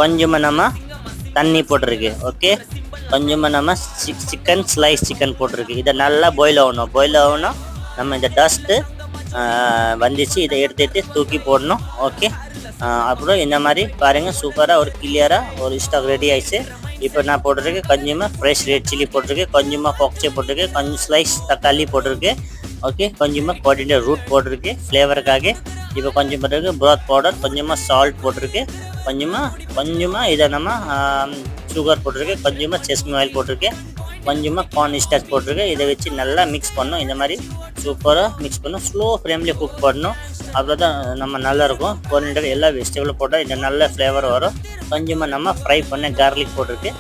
கொஞ்சமாக நம்ம தண்ணி போட்டிருக்கு. ஓகே, கொஞ்சமாக நம்ம ஸ்லைஸ் சிக்கன் போட்டிருக்கு. இதை நல்லா பாயில் ஆகணும். நம்ம இந்த டஸ்ட்டு வந்துச்சு, இதை எடுத்துட்டு தூக்கி போடணும். ஓகே, அப்புறம் இந்த மாதிரி பாருங்கள், சூப்பராக ஒரு கிளியராக ஒரு ஸ்டாக் ரெடி ஆயிடுச்சு. இப்போ நான் போட்டிருக்கேன் கொஞ்சமாக ஃப்ரெஷ் ரெட் சில்லி போட்டிருக்கேன், கொஞ்சமாக பாக்சே போட்டிருக்கேன், கொஞ்சம் ஸ்லைஸ் தக்காளி போட்டிருக்கேன். ஓகே, கொஞ்சமாக கோடிண்டர் ரூட் போட்டிருக்கேன் ஃப்ளேவருக்காக. இப்போ கொஞ்சம் போட்டிருக்கு ப்ராத் பவுடர், கொஞ்சமாக சால்ட் போட்டிருக்கேன், கொஞ்சமாக இதை நம்ம சுகர் போட்டிருக்கேன், கொஞ்சமாக செஸ்மி ஆயில் போட்டிருக்கேன், கொஞ்சமாக கார்ன் ஸ்டார்ச் போட்டிருக்கேன். இதை வச்சு நல்லா மிக்ஸ் பண்ணணும். இந்த மாதிரி சூப்பராக மிக்ஸ் பண்ணணும். ஸ்லோ ஃப்ளேம்லேயே குக் பண்ணணும். அவ்வளோதான், நம்ம நல்லாயிருக்கும். கோரியாண்டர் எல்லா வெஜிடபிளும் போட்டால் இந்த நல்ல ஃப்ளேவர் வரும். கொஞ்சமாக நம்ம ஃப்ரை பண்ண கார்லிக் போட்டிருக்கு.